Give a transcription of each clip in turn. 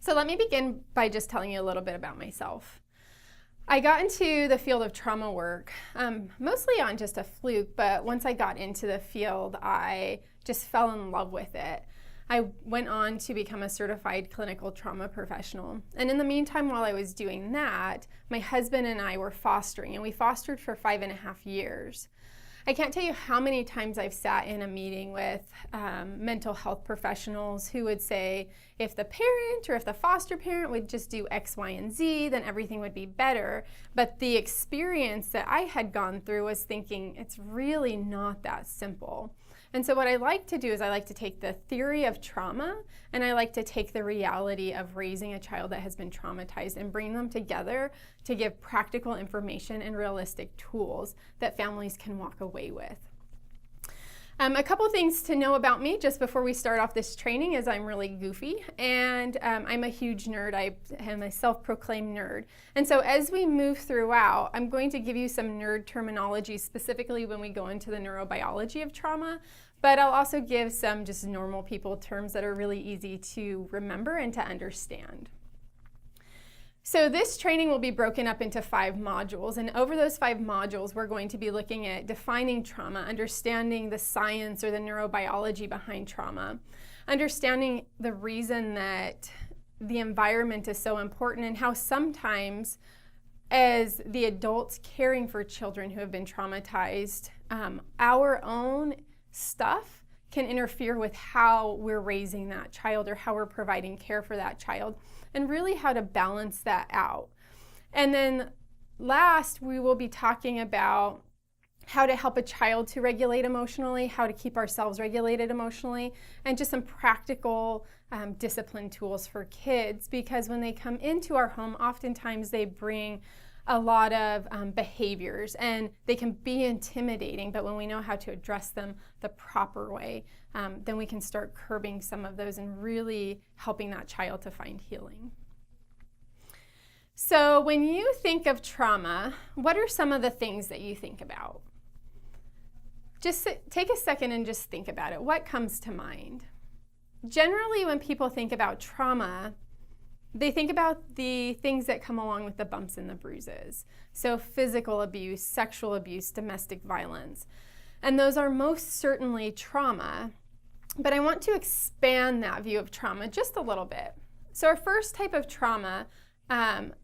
So let me begin by just telling you a little bit about myself. I got into the field of trauma work mostly on just a fluke, but once I got into the field, I just fell in love with it. I went on to become a certified clinical trauma professional. And in the meantime, while I was doing that, my husband and I were fostering, and we fostered for 5.5 years. I can't tell you how many times I've sat in a meeting with mental health professionals who would say, if the parent or if the foster parent would just do X, Y, and Z, then everything would be better. But the experience that I had gone through was thinking, it's really not that simple. And so what I like to do is I like to take the theory of trauma and I like to take the reality of raising a child that has been traumatized and bring them together to give practical information and realistic tools that families can walk away with. A couple things to know about me just before we start off this training is I'm really goofy and I'm a huge nerd. I am a self-proclaimed nerd. And so as we move throughout, I'm going to give you some nerd terminology specifically when we go into the neurobiology of trauma, but I'll also give some just normal people terms that are really easy to remember and to understand. So this training will be broken up into 5 modules, and over those 5 modules, we're going to be looking at defining trauma, understanding the science or the neurobiology behind trauma, understanding the reason that the environment is so important and how sometimes as the adults caring for children who have been traumatized, our own stuff can interfere with how we're raising that child or how we're providing care for that child, and really how to balance that out. And then last, we will be talking about how to help a child to regulate emotionally, how to keep ourselves regulated emotionally, and just some practical discipline tools for kids, because when they come into our home, oftentimes they bring a lot of behaviors and they can be intimidating, but when we know how to address them the proper way, then we can start curbing some of those and really helping that child to find healing. So when you think of trauma, what are some of the things that you think about? Just take a second and just think about it. What comes to mind? Generally, when people think about trauma, they think about the things that come along with the bumps and the bruises. So physical abuse, sexual abuse, domestic violence. And those are most certainly trauma. But I want to expand that view of trauma just a little bit. So our first type of trauma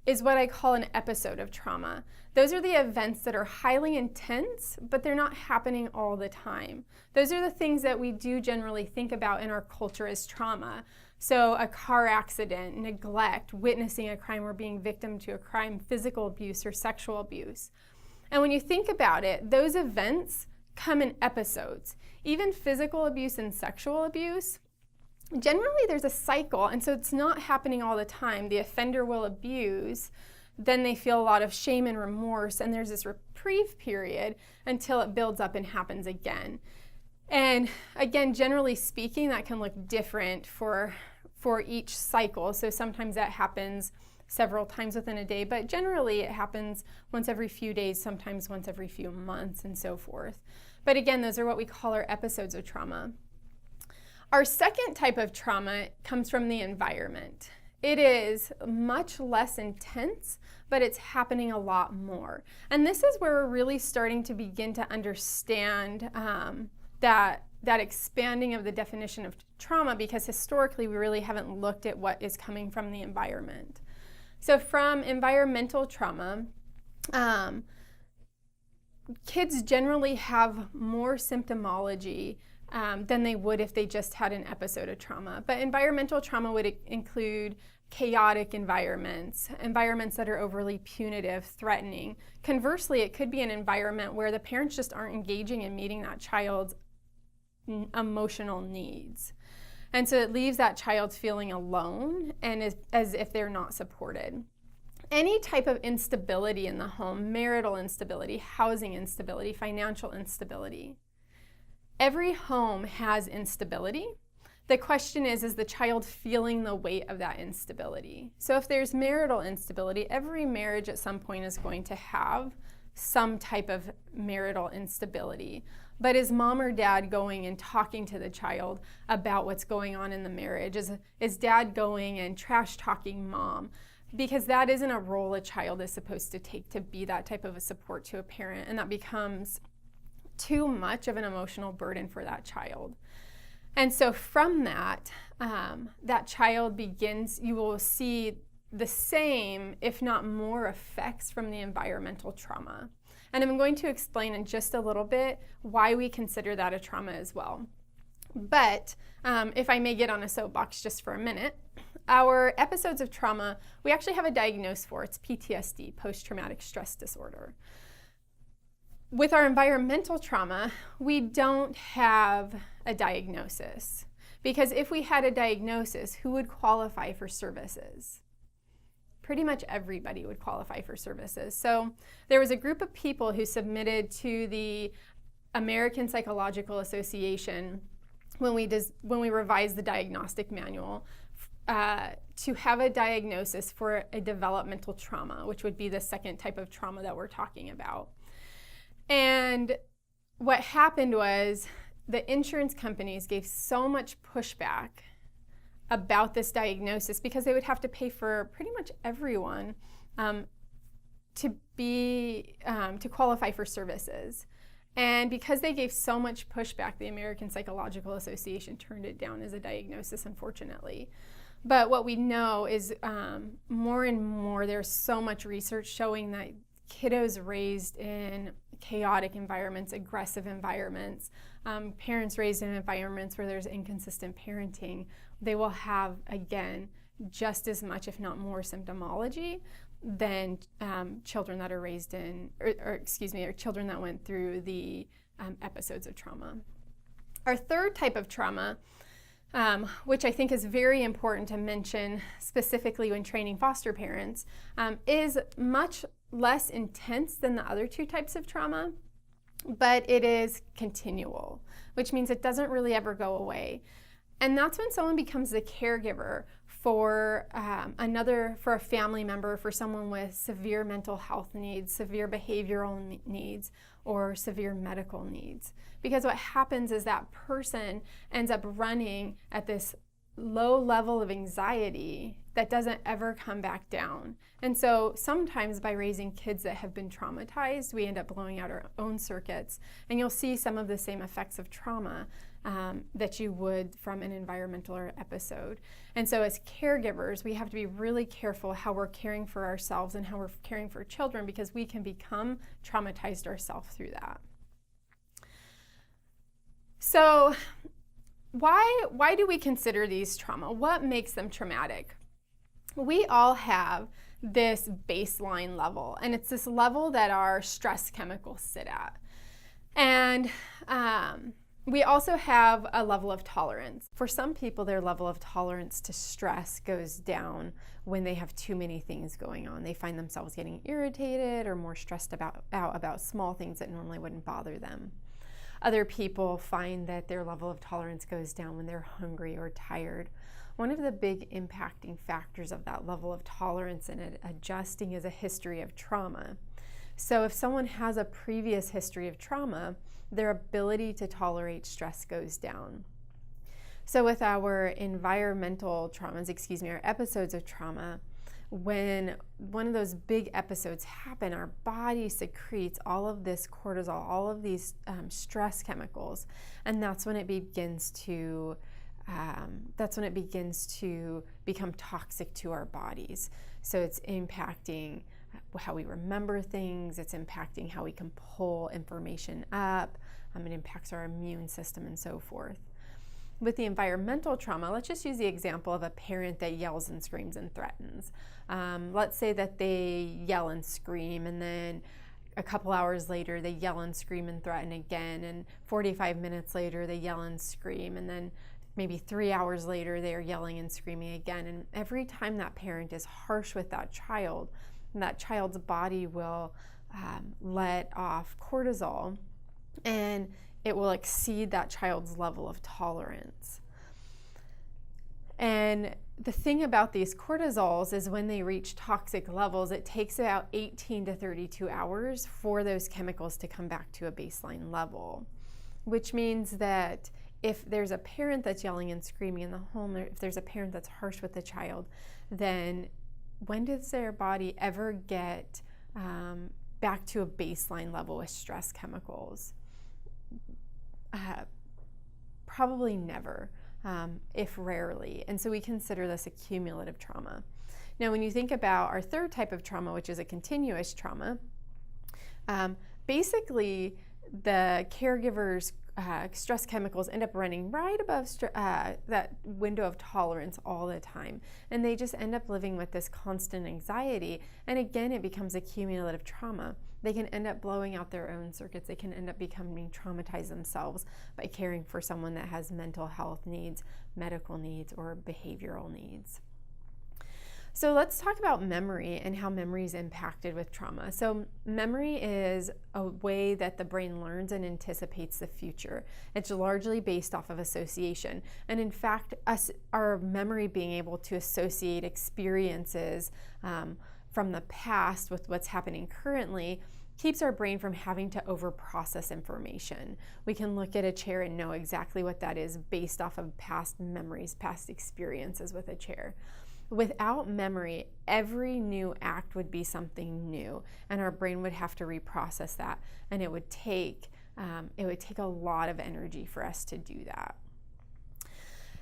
is what I call an episode of trauma. Those are the events that are highly intense, but they're not happening all the time. Those are the things that we do generally think about in our culture as trauma. So a car accident, neglect, witnessing a crime or being victim to a crime, physical abuse or sexual abuse. And when you think about it, those events come in episodes. Even physical abuse and sexual abuse, generally there's a cycle, and so it's not happening all the time. The offender will abuse, then they feel a lot of shame and remorse, and there's this reprieve period until it builds up and happens again. And again, generally speaking, that can look different for each cycle. So sometimes that happens several times within a day, but generally it happens once every few days, sometimes once every few months, and so forth. But again, those are what we call our episodes of trauma. Our second type of trauma comes from the environment. It is much less intense, but it's happening a lot more. And this is where we're really starting to begin to understand that expanding of the definition of trauma, because historically we really haven't looked at what is coming from the environment. So from environmental trauma, kids generally have more symptomology than they would if they just had an episode of trauma. But environmental trauma would include chaotic environments, environments that are overly punitive, threatening. Conversely, it could be an environment where the parents just aren't engaging in meeting that child's emotional needs. And so it leaves that child feeling alone and as if they're not supported. Any type of instability in the home, marital instability, housing instability, financial instability. Every home has instability. The question is the child feeling the weight of that instability? So if there's marital instability, every marriage at some point is going to have some type of marital instability. But is mom or dad going and talking to the child about what's going on in the marriage? Is dad going and trash talking mom? Because that isn't a role a child is supposed to take, to be that type of a support to a parent, and that becomes too much of an emotional burden for that child. And so from that, that child begins, you will see the same, if not more, effects from the environmental trauma. And I'm going to explain in just a little bit why we consider that a trauma as well. But if I may get on a soapbox just for a minute, our episodes of trauma, we actually have a diagnosis for. It's PTSD, post-traumatic stress disorder. With our environmental trauma, we don't have a diagnosis, because if we had a diagnosis, who would qualify for services? Pretty much everybody would qualify for services. So there was a group of people who submitted to the American Psychological Association when we revised the diagnostic manual to have a diagnosis for a developmental trauma, which would be the second type of trauma that we're talking about. And what happened was the insurance companies gave so much pushback about this diagnosis, because they would have to pay for pretty much everyone to qualify for services. And because they gave so much pushback, the American Psychological Association turned it down as a diagnosis, unfortunately. But what we know is more and more, there's so much research showing that kiddos raised in chaotic environments, aggressive environments, parents raised in environments where there's inconsistent parenting, they will have, again, just as much, if not more, symptomology than children that are raised in, or children that went through the episodes of trauma. Our third type of trauma, which I think is very important to mention specifically when training foster parents, is much less intense than the other two types of trauma, but it is continual, which means it doesn't really ever go away. And that's when someone becomes the caregiver for for a family member, for someone with severe mental health needs, severe behavioral needs, or severe medical needs. Because what happens is that person ends up running at this low level of anxiety that doesn't ever come back down. And so sometimes by raising kids that have been traumatized, we end up blowing out our own circuits, and you'll see some of the same effects of trauma that you would from an environmental episode. And so as caregivers, we have to be really careful how we're caring for ourselves and how we're caring for children, because we can become traumatized ourselves through that. So why do we consider these trauma? What makes them traumatic? We all have this baseline level, and it's this level that our stress chemicals sit at. And we also have a level of tolerance. For some people, their level of tolerance to stress goes down when they have too many things going on. They find themselves getting irritated or more stressed about small things that normally wouldn't bother them. Other people find that their level of tolerance goes down when they're hungry or tired. One of the big impacting factors of that level of tolerance and adjusting is a history of trauma. So if someone has a previous history of trauma, their ability to tolerate stress goes down. So with our environmental traumas, our episodes of trauma, when one of those big episodes happen, our body secretes all of this cortisol, all of these stress chemicals, and that's when it begins to become toxic to our bodies. So it's impacting how we remember things, it's impacting how we can pull information up, it impacts our immune system and so forth. With the environmental trauma, let's just use the example of a parent that yells and screams and threatens. Let's say that they yell and scream, and then a couple hours later they yell and scream and threaten again, and 45 minutes later they yell and scream, and then maybe 3 hours later they are yelling and screaming again. And every time that parent is harsh with that child's body will let off cortisol, and it will exceed that child's level of tolerance. And the thing about these cortisols is when they reach toxic levels, it takes about 18 to 32 hours for those chemicals to come back to a baseline level, which means that if there's a parent that's yelling and screaming in the home, or if there's a parent that's harsh with the child, then when does their body ever get back to a baseline level with stress chemicals? Probably never. If rarely. And so we consider this a cumulative trauma. Now, when you think about our third type of trauma, which is a continuous trauma, basically the caregiver's stress chemicals end up running right above that window of tolerance all the time. And they just end up living with this constant anxiety. And again, it becomes a cumulative trauma. They can end up blowing out their own circuits. They can end up becoming traumatized themselves by caring for someone that has mental health needs, medical needs, or behavioral needs. So let's talk about memory and how memory is impacted with trauma. So memory is a way that the brain learns and anticipates the future. It's largely based off of association. And in fact, our memory being able to associate experiences from the past with what's happening currently keeps our brain from having to overprocess information. We can look at a chair and know exactly what that is based off of past memories, past experiences with a chair. Without memory, every new act would be something new, and our brain would have to reprocess that, and it would take a lot of energy for us to do that.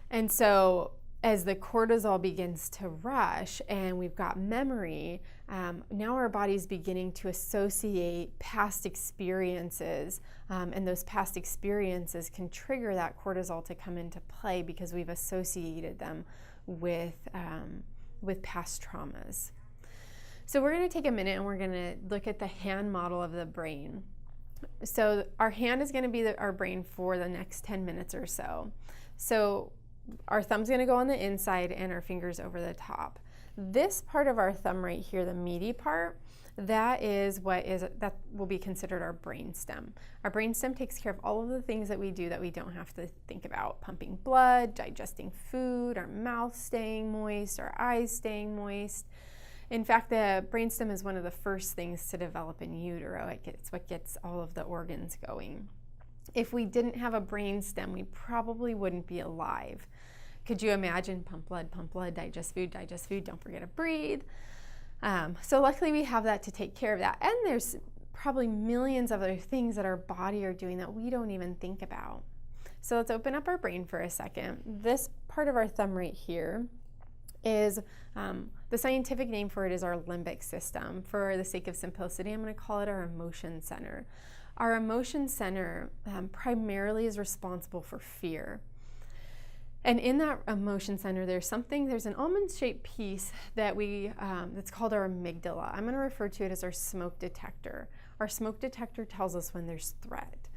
And so as the cortisol begins to rush and we've got memory, now our body's beginning to associate past experiences, and those past experiences can trigger that cortisol to come into play because we've associated them with past traumas. So we're going to take a minute and we're going to look at the hand model of the brain. So our hand is going to be our brain for the next 10 minutes or so. So our thumb's going to go on the inside and our fingers over the top. This part of our thumb right here, the meaty part, that will be considered our brainstem. Our brainstem takes care of all of the things that we do that we don't have to think about: pumping blood, digesting food, our mouth staying moist, our eyes staying moist. In fact, the brainstem is one of the first things to develop in utero. It's what gets all of the organs going. If we didn't have a brainstem, we probably wouldn't be alive. Could you imagine? Pump blood, digest food, don't forget to breathe. So luckily we have that to take care of that. And there's probably millions of other things that our body are doing that we don't even think about. So let's open up our brain for a second. This part of our thumb right here is, the scientific name for it is our limbic system. For the sake of simplicity, I'm going to call it our emotion center. Our emotion center primarily is responsible for fear. And in that emotion center, there's an almond-shaped piece that that's called our amygdala. I'm going to refer to it as our smoke detector. Our smoke detector tells us when there's threat.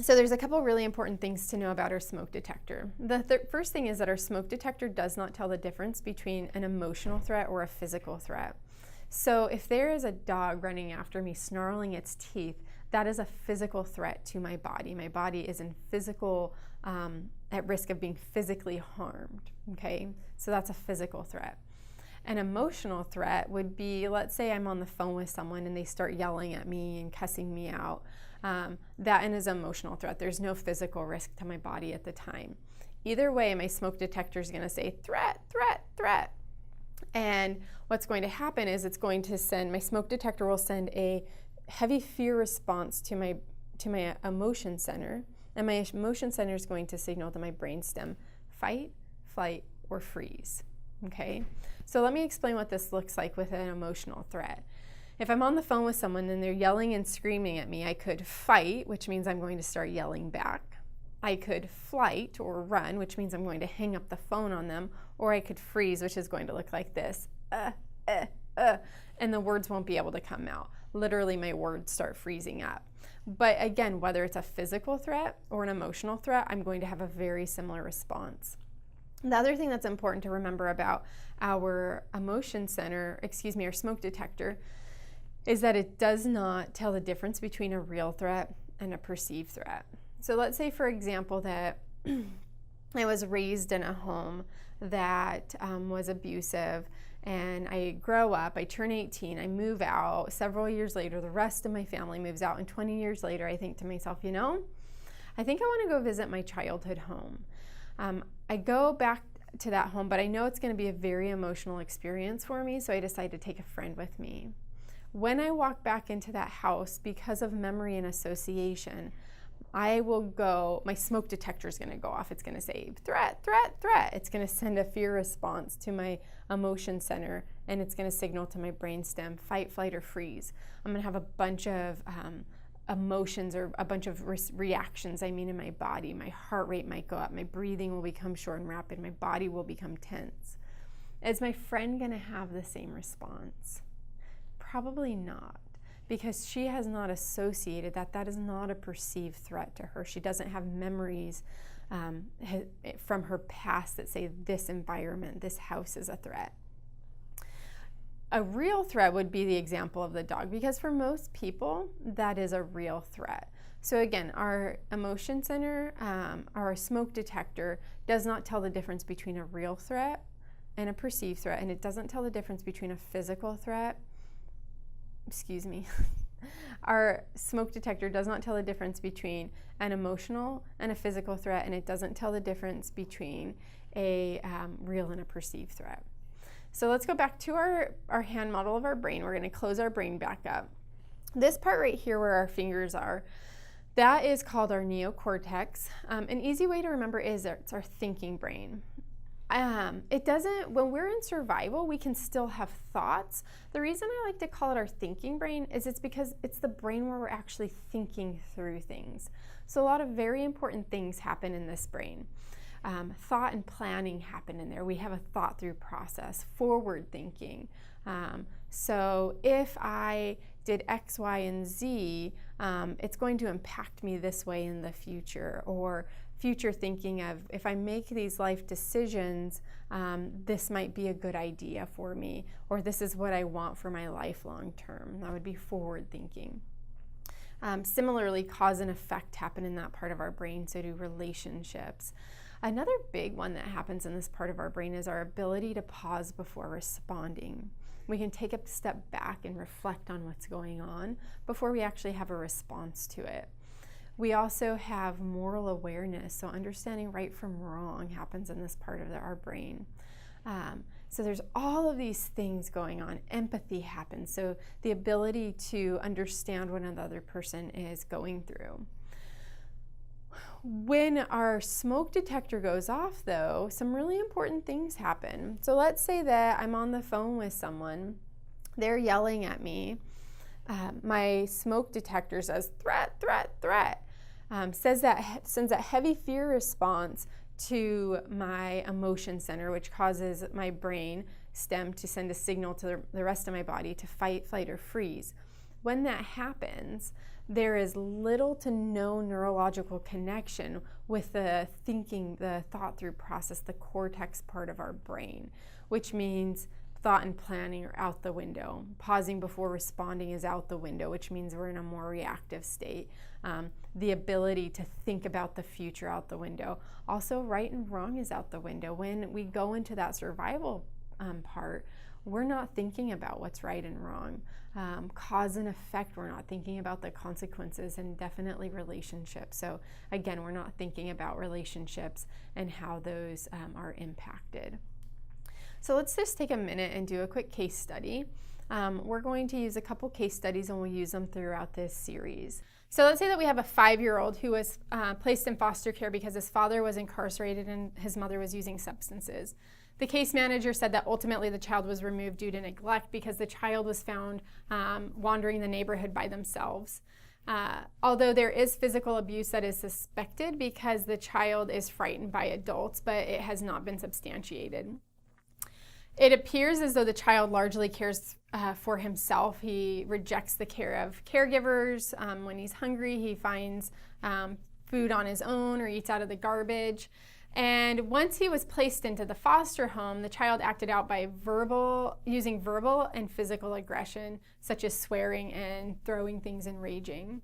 So there's a couple really important things to know about our smoke detector. The first thing is that our smoke detector does not tell the difference between an emotional threat or a physical threat. So if there is a dog running after me, snarling its teeth, that is a physical threat to my body. My body is at risk of being physically harmed, okay? So that's a physical threat. An emotional threat would be, let's say I'm on the phone with someone and they start yelling at me and cussing me out. That is an emotional threat. There's no physical risk to my body at the time. Either way, my smoke detector is going to say threat, threat, threat. And what's going to happen is my smoke detector will send a heavy fear response to my emotion center, and my emotion center is going to signal to my brainstem, fight, flight, or freeze. Okay? So let me explain what this looks like with an emotional threat. If I'm on the phone with someone and they're yelling and screaming at me, I could fight, which means I'm going to start yelling back. I could flight or run, which means I'm going to hang up the phone on them, or I could freeze, which is going to look like this, and the words won't be able to come out. Literally, my words start freezing up. But again, whether it's a physical threat or an emotional threat, I'm going to have a very similar response. The other thing that's important to remember about our emotion center, our smoke detector, is that it does not tell the difference between a real threat and a perceived threat. So let's say, for example, that I was raised in a home that was abusive, and I grow up, I turn 18, I move out. Several years later, the rest of my family moves out, and 20 years later, I think to myself, you know, I think I want to go visit my childhood home. I go back to that home, but I know it's going to be a very emotional experience for me, so I decide to take a friend with me. When I walk back into that house, because of memory and association, I will go, my smoke detector is going to go off. It's going to say, threat, threat, threat. It's going to send a fear response to my emotion center, and it's going to signal to my brainstem, fight, flight, or freeze. I'm going to have a bunch of emotions or a bunch of reactions, in my body. My heart rate might go up. My breathing will become short and rapid. My body will become tense. Is my friend going to have the same response? Probably not, because she has not associated that is not a perceived threat to her. She doesn't have memories from her past that say this environment, this house is a threat. A real threat would be the example of the dog, because for most people, that is a real threat. So again, our emotion center, our smoke detector does not tell the difference between a real threat and a perceived threat, and it doesn't tell the difference between a physical threat. Our smoke detector does not tell the difference between an emotional and a physical threat, and it doesn't tell the difference between a real and a perceived threat. So let's go back to our hand model of our brain. We're going to close our brain back up. This part right here where our fingers are, that is called our neocortex. An easy way to remember is that it's our thinking brain. When we're in survival, we can still have thoughts. The reason I like to call it our thinking brain is it's because it's the brain where we're actually thinking through things. So a lot of very important things happen in this brain. Thought and planning happen in there. We have a thought through process, forward thinking. So if I did X, Y, and Z, it's going to impact me this way in the future. Or future thinking of, if I make these life decisions, this might be a good idea for me, or this is what I want for my life long term. That would be forward thinking. Similarly, cause and effect happen in that part of our brain, so do relationships. Another big one that happens in this part of our brain is our ability to pause before responding. We can take a step back and reflect on what's going on before we actually have a response to it. We also have moral awareness, so understanding right from wrong happens in this part of our brain. So there's all of these things going on. Empathy happens, so the ability to understand what another person is going through. When our smoke detector goes off, though, some really important things happen. So let's say that I'm on the phone with someone, they're yelling at me. My smoke detector says, threat, threat, threat. Sends that heavy fear response to my emotion center, which causes my brain stem to send a signal to the rest of my body to fight, flight, or freeze. When that happens, there is little to no neurological connection with the thinking, the thought through process, the cortex part of our brain, which means thought and planning are out the window. Pausing before responding is out the window, which means we're in a more reactive state. The ability to think about the future out the window. Also, right and wrong is out the window. When we go into that survival part, we're not thinking about what's right and wrong. Cause and effect, we're not thinking about the consequences, and definitely relationships. So again, we're not thinking about relationships and how those are impacted. So let's just take a minute and do a quick case study. We're going to use a couple case studies, and we'll use them throughout this series. So let's say that we have a 5-year-old who was placed in foster care because his father was incarcerated and his mother was using substances. The case manager said that ultimately the child was removed due to neglect because the child was found wandering the neighborhood by themselves. Although there is physical abuse that is suspected because the child is frightened by adults, but it has not been substantiated. It appears as though the child largely cares for himself. He rejects the care of caregivers. When he's hungry, he finds food on his own or eats out of the garbage. And once he was placed into the foster home, the child acted out by using verbal and physical aggression, such as swearing and throwing things and raging.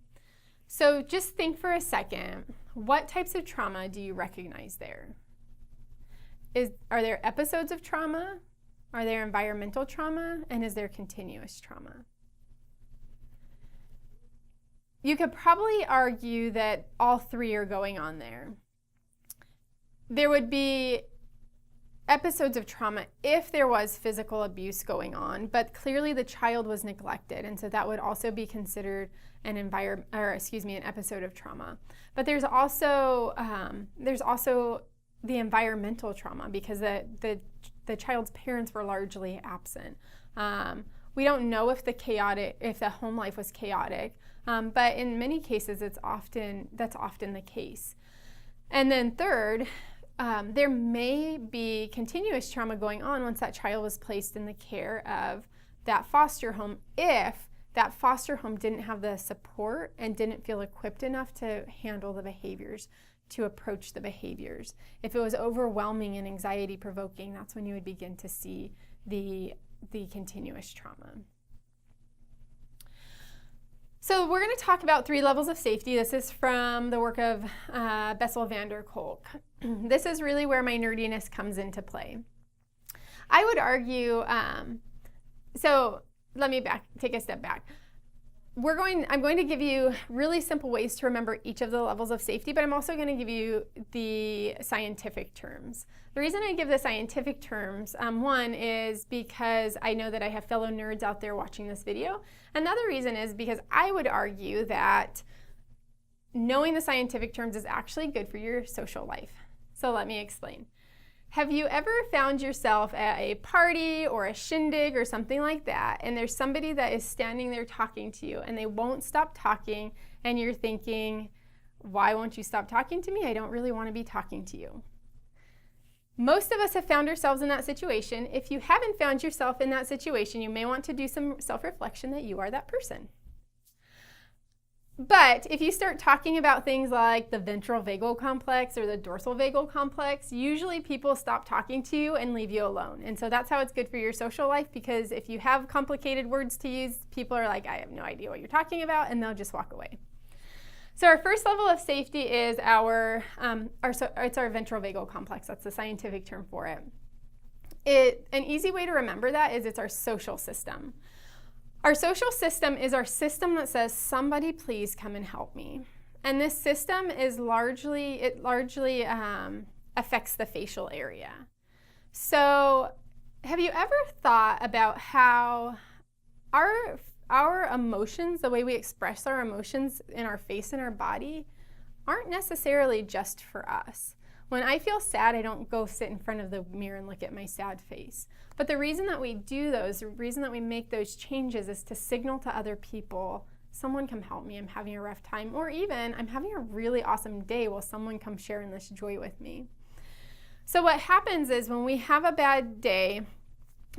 So just think for a second, what types of trauma do you recognize there? are there episodes of trauma? Are there environmental trauma? And is there continuous trauma? You could probably argue that all three are going on there. There would be episodes of trauma if there was physical abuse going on, but clearly the child was neglected, and so that would also be considered an episode of trauma. But there's also the environmental trauma, because the child's parents were largely absent. We don't know if the home life was chaotic, but in many cases that's often the case. And then third, there may be continuous trauma going on once that child was placed in the care of that foster home, if that foster home didn't have the support and didn't feel equipped enough to handle the behaviors, to approach the behaviors. If it was overwhelming and anxiety provoking, that's when you would begin to see the continuous trauma. So we're going to talk about 3 levels of safety. This is from the work of Bessel van der Kolk. This is really where my nerdiness comes into play. I would argue, so let me take a step back. I'm going to give you really simple ways to remember each of the levels of safety, but I'm also going to give you the scientific terms. The reason I give the scientific terms, one is because I know that I have fellow nerds out there watching this video. Another reason is because I would argue that knowing the scientific terms is actually good for your social life. So let me explain. Have you ever found yourself at a party or a shindig or something like that, and there's somebody that is standing there talking to you and they won't stop talking, and you're thinking, why won't you stop talking to me? I don't really want to be talking to you. Most of us have found ourselves in that situation. If you haven't found yourself in that situation, you may want to do some self-reflection that you are that person. But if you start talking about things like the ventral vagal complex or the dorsal vagal complex, usually people stop talking to you and leave you alone. And so that's how it's good for your social life, because if you have complicated words to use, people are like, I have no idea what you're talking about, and they'll just walk away. So our first level of safety is it's our ventral vagal complex. That's the scientific term for it. An easy way to remember that is it's our social system. Our social system is our system that says, somebody please come and help me. And this system is largely affects the facial area. So have you ever thought about how our emotions, the way we express our emotions in our face and our body, aren't necessarily just for us? When I feel sad, I don't go sit in front of the mirror and look at my sad face. But the reason that we do those, the reason that we make those changes is to signal to other people, someone come help me, I'm having a rough time, or even I'm having a really awesome day, will someone come share in this joy with me? So what happens is when we have a bad day,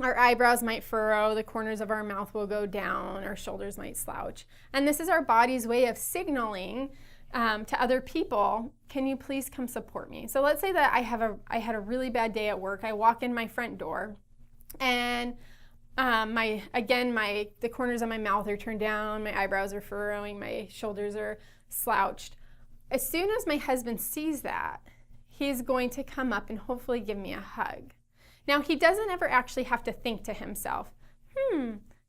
our eyebrows might furrow, the corners of our mouth will go down, our shoulders might slouch. And this is our body's way of signaling to other people, can you please come support me? So let's say that I had a really bad day at work. I walk in my front door, and the corners of my mouth are turned down, my eyebrows are furrowing, my shoulders are slouched. As soon as my husband sees that, he's going to come up and hopefully give me a hug. Now, he doesn't ever actually have to think to himself,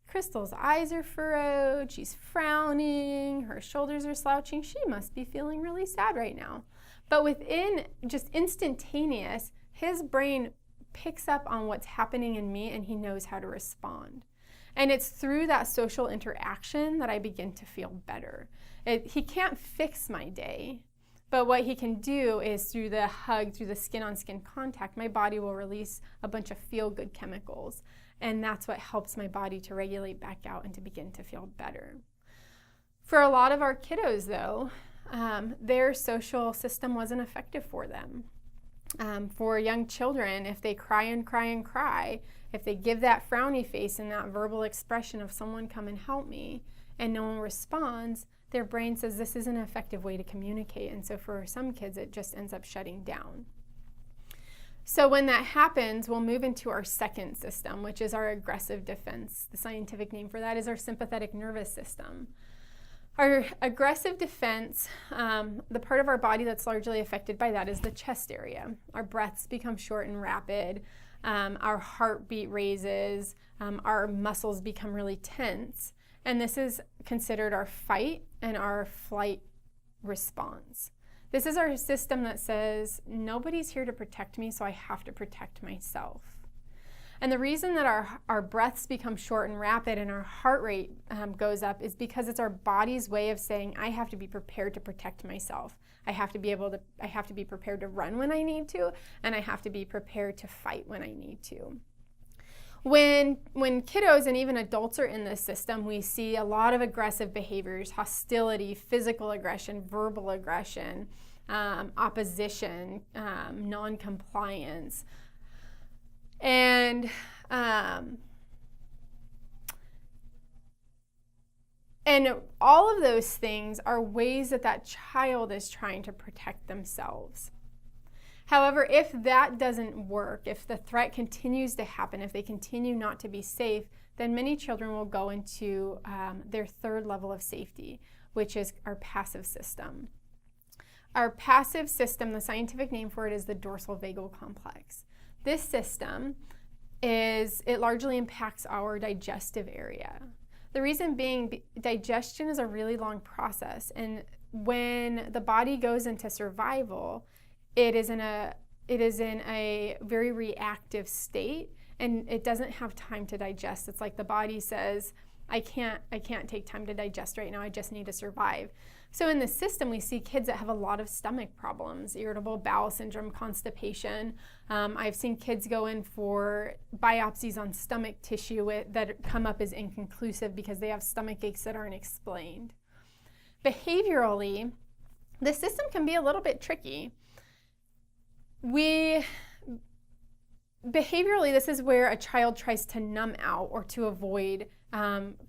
Crystal's eyes are furrowed, she's frowning, her shoulders are slouching, she must be feeling really sad right now. But within just instantaneous, his brain picks up on what's happening in me and he knows how to respond. And it's through that social interaction that I begin to feel better. He can't fix my day, but what he can do is through the hug, through the skin-on-skin contact, my body will release a bunch of feel-good chemicals. And that's what helps my body to regulate back out and to begin to feel better. For a lot of our kiddos, though, their social system wasn't effective for them. For young children, if they cry and cry and cry, if they give that frowny face and that verbal expression of someone come and help me, and no one responds, their brain says this isn't an effective way to communicate. And so for some kids, it just ends up shutting down. So when that happens, we'll move into our second system, which is our aggressive defense. The scientific name for that is our sympathetic nervous system. Our aggressive defense, the part of our body that's largely affected by that is the chest area. Our breaths become short and rapid. Our heartbeat raises. Our muscles become really tense. And this is considered our fight and our flight response. This is our system that says, nobody's here to protect me, so I have to protect myself. And the reason that our breaths become short and rapid and our heart rate goes up is because it's our body's way of saying, I have to be prepared to protect myself. I have to be prepared to run when I need to, and I have to be prepared to fight when I need to. When kiddos and even adults are in this system, we see a lot of aggressive behaviors, hostility, physical aggression, verbal aggression, opposition, non-compliance. And all of those things are ways that child is trying to protect themselves. However, if that doesn't work, if the threat continues to happen, if they continue not to be safe, then many children will go into their third level of safety, which is our passive system. Our passive system, the scientific name for it is the dorsal vagal complex. This system it largely impacts our digestive area. The reason being, digestion is a really long process, and when the body goes into survival, it is in a very reactive state, and it doesn't have time to digest. It's like the body says, I can't take time to digest right now, I just need to survive. So in this system, we see kids that have a lot of stomach problems, irritable bowel syndrome, constipation. I've seen kids go in for biopsies on stomach tissue that come up as inconclusive because they have stomach aches that aren't explained. Behaviorally, the system can be a little bit tricky. Behaviorally, this is where a child tries to numb out or to avoid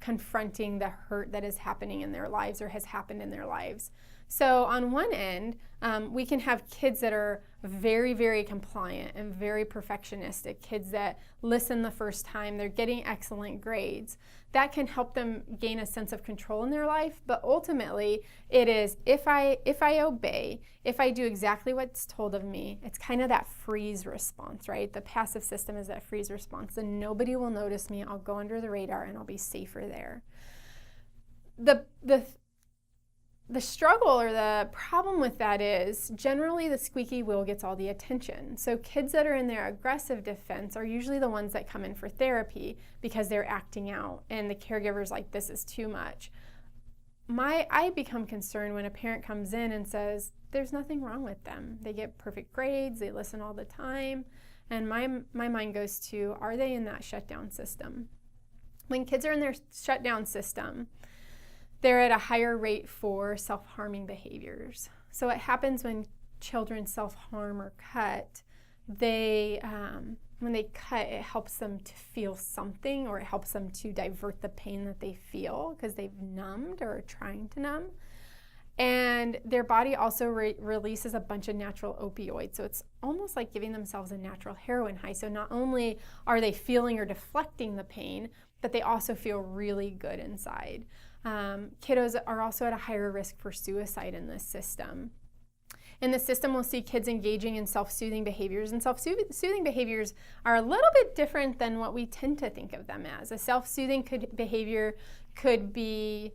confronting the hurt that is happening in their lives or has happened in their lives. So on one end, we can have kids that are very, very compliant and very perfectionistic, kids that listen the first time, they're getting excellent grades. That can help them gain a sense of control in their life, but ultimately it is if I obey, if I do exactly what's told of me, it's kind of that freeze response, right? The passive system is that freeze response, and nobody will notice me, I'll go under the radar and I'll be safer there. The struggle or the problem with that is generally the squeaky wheel gets all the attention. So kids that are in their aggressive defense are usually the ones that come in for therapy because they're acting out and the caregiver's like, this is too much. I become concerned when a parent comes in and says, there's nothing wrong with them. They get perfect grades, they listen all the time. And my mind goes to, are they in that shutdown system? When kids are in their shutdown system, they're at a higher rate for self-harming behaviors. So what happens when children self-harm or cut, when they cut, it helps them to feel something, or it helps them to divert the pain that they feel because they've numbed or are trying to numb. And their body also releases a bunch of natural opioids. So it's almost like giving themselves a natural heroin high. So not only are they feeling or deflecting the pain, but they also feel really good inside. Kiddos are also at a higher risk for suicide in this system. In the system, we'll see kids engaging in self-soothing behaviors, and self-soothing behaviors are a little bit different than what we tend to think of them as. A self-soothing behavior could be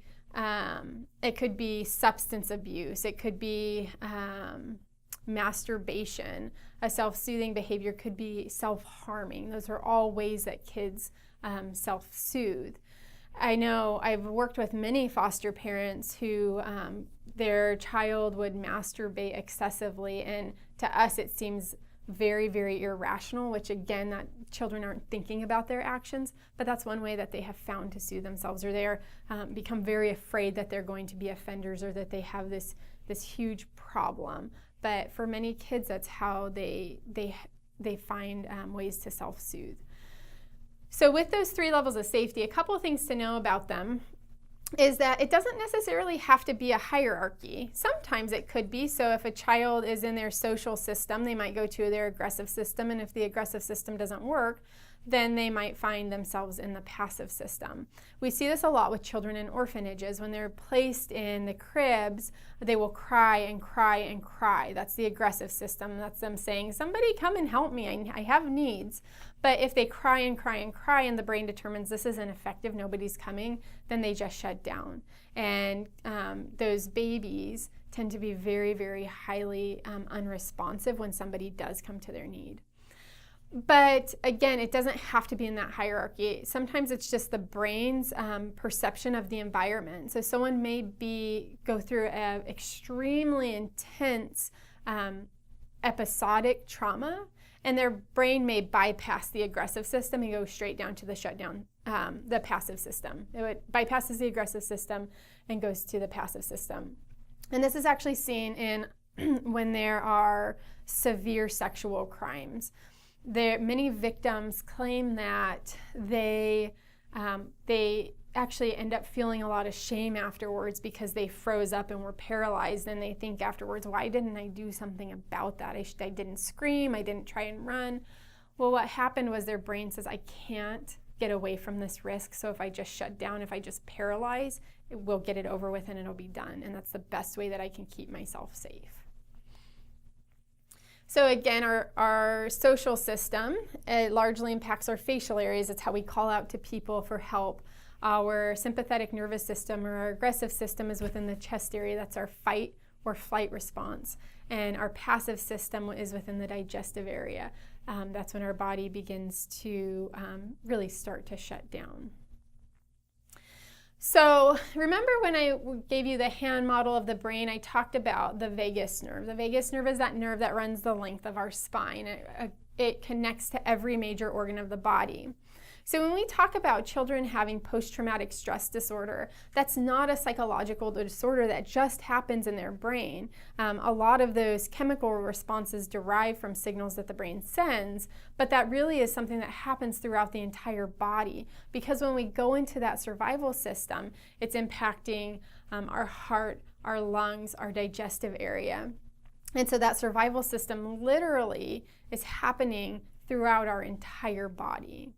substance abuse, it could be masturbation. A self-soothing behavior could be self-harming. Those are all ways that kids self-soothe. I know I've worked with many foster parents who their child would masturbate excessively, and to us it seems very, very irrational, which again, that children aren't thinking about their actions, but that's one way that they have found to soothe themselves, or they're become very afraid that they're going to be offenders or that they have this huge problem. But for many kids, that's how they find ways to self-soothe. So with those three levels of safety, a couple of things to know about them is that it doesn't necessarily have to be a hierarchy. Sometimes it could be. So if a child is in their social system, they might go to their aggressive system, and if the aggressive system doesn't work, then they might find themselves in the passive system. We see this a lot with children in orphanages. When they're placed in the cribs, they will cry and cry and cry. That's the aggressive system. That's them saying, somebody come and help me, I have needs. But if they cry and cry and cry and the brain determines this isn't effective, nobody's coming, then they just shut down. And those babies tend to be very, very highly unresponsive when somebody does come to their need. But again, it doesn't have to be in that hierarchy. Sometimes it's just the brain's perception of the environment. So someone may go through an extremely intense episodic trauma, and their brain may bypass the aggressive system and go straight down to the shutdown, the passive system. It bypasses the aggressive system and goes to the passive system. And this is actually seen in when there are severe sexual crimes. Many victims claim that they actually end up feeling a lot of shame afterwards because they froze up and were paralyzed, and they think afterwards, why didn't I do something about that? I didn't scream, I didn't try and run. Well, what happened was their brain says, I can't get away from this risk, so if I just shut down, if I just paralyze, we'll get it over with and it'll be done. And that's the best way that I can keep myself safe. So again, our social system, it largely impacts our facial areas. It's how we call out to people for help. Our sympathetic nervous system or our aggressive system is within the chest area. That's our fight or flight response. And our passive system is within the digestive area. That's when our body begins to really start to shut down. So remember when I gave you the hand model of the brain, I talked about the vagus nerve. The vagus nerve is that nerve that runs the length of our spine. It connects to every major organ of the body. So when we talk about children having post-traumatic stress disorder, that's not a psychological disorder that just happens in their brain. A lot of those chemical responses derive from signals that the brain sends, but that really is something that happens throughout the entire body, because when we go into that survival system, it's impacting our heart, our lungs, our digestive area. And so that survival system literally is happening throughout our entire body.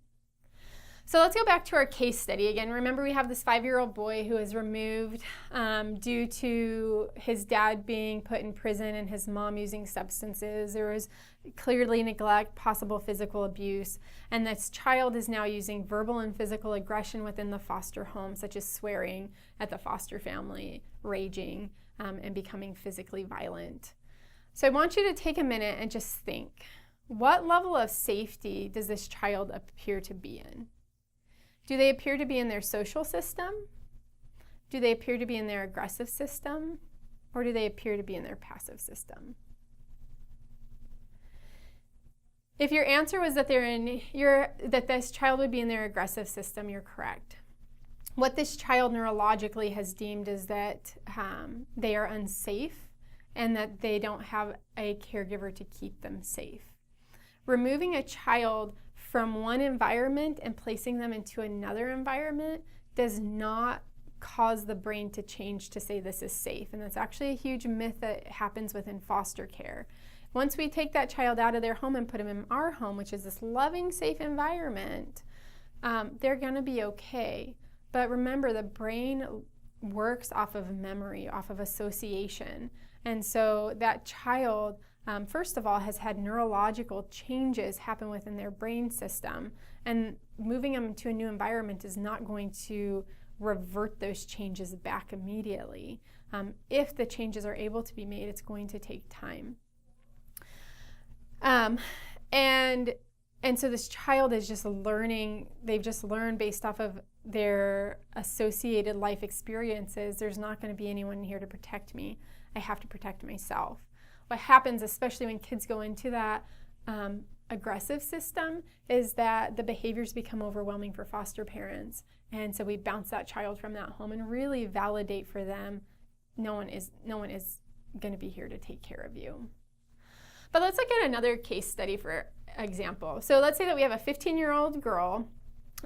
So let's go back to our case study again. Remember, we have this 5-year-old boy who was removed due to his dad being put in prison and his mom using substances. There was clearly neglect, possible physical abuse, and this child is now using verbal and physical aggression within the foster home, such as swearing at the foster family, raging, and becoming physically violent. So I want you to take a minute and just think, what level of safety does this child appear to be in? Do they appear to be in their social system? Do they appear to be in their aggressive system? Or do they appear to be in their passive system? If your answer was that that this child would be in their aggressive system, you're correct. What this child neurologically has deemed is that they are unsafe and that they don't have a caregiver to keep them safe. Removing a child from one environment and placing them into another environment does not cause the brain to change to say this is safe. And that's actually a huge myth that happens within foster care. Once we take that child out of their home and put them in our home, which is this loving, safe environment, they're going to be okay. But remember, the brain works off of memory, off of association. And so that child, first of all, has had neurological changes happen within their brain system, and moving them to a new environment is not going to revert those changes back immediately. If the changes are able to be made, it's going to take time. And so this child is just learning, they've just learned based off of their associated life experiences, there's not going to be anyone here to protect me. I have to protect myself. What happens, especially when kids go into that aggressive system, is that the behaviors become overwhelming for foster parents. And so we bounce that child from that home and really validate for them, no one is going to be here to take care of you. But let's look at another case study for example. So let's say that we have a 15-year-old girl,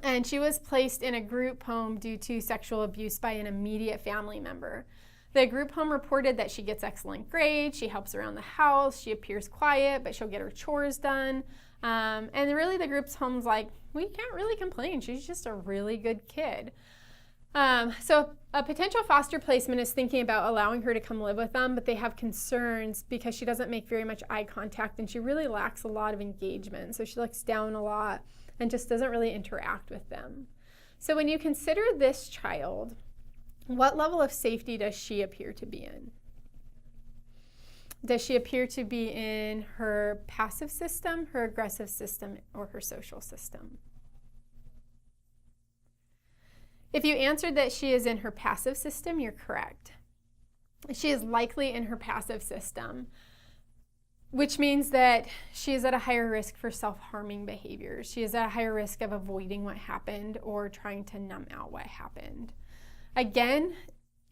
and she was placed in a group home due to sexual abuse by an immediate family member. The group home reported that she gets excellent grades, she helps around the house, she appears quiet, but she'll get her chores done. And really the group's home's like, we can't really complain. She's just a really good kid. So a potential foster placement is thinking about allowing her to come live with them, but they have concerns because she doesn't make very much eye contact and she really lacks a lot of engagement. So she looks down a lot and just doesn't really interact with them. So when you consider this child, what level of safety does she appear to be in? Does she appear to be in her passive system, her aggressive system, or her social system? If you answered that she is in her passive system, you're correct. She is likely in her passive system, which means that she is at a higher risk for self-harming behaviors. She is at a higher risk of avoiding what happened or trying to numb out what happened. Again,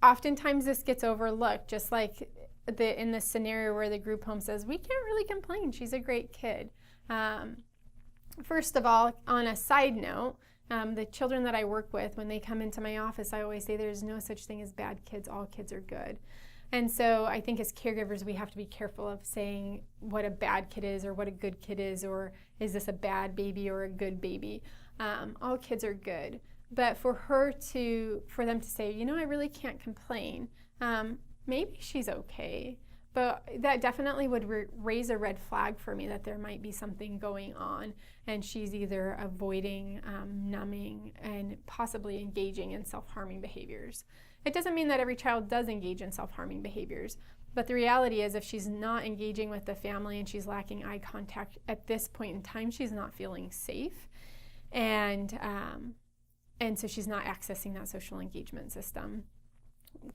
oftentimes this gets overlooked, just like in the scenario where the group home says, we can't really complain, she's a great kid. First of all, on a side note, the children that I work with, when they come into my office, I always say there's no such thing as bad kids, all kids are good. And so I think as caregivers, we have to be careful of saying what a bad kid is or what a good kid is, or is this a bad baby or a good baby. All kids are good. But for them to say, you know, I really can't complain, maybe she's okay. But that definitely would raise a red flag for me that there might be something going on and she's either avoiding, numbing, and possibly engaging in self-harming behaviors. It doesn't mean that every child does engage in self-harming behaviors, but the reality is if she's not engaging with the family and she's lacking eye contact at this point in time, she's not feeling safe, and so she's not accessing that social engagement system.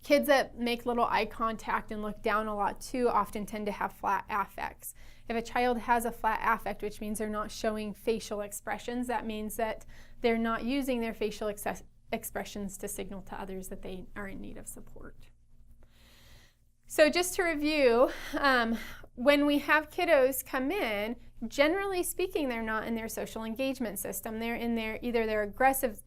Kids that make little eye contact and look down a lot too often tend to have flat affects. If a child has a flat affect, which means they're not showing facial expressions, that means that they're not using their facial expressions to signal to others that they are in need of support. So just to review, when we have kiddos come in, generally speaking, they're not in their social engagement system. They're in either their aggressive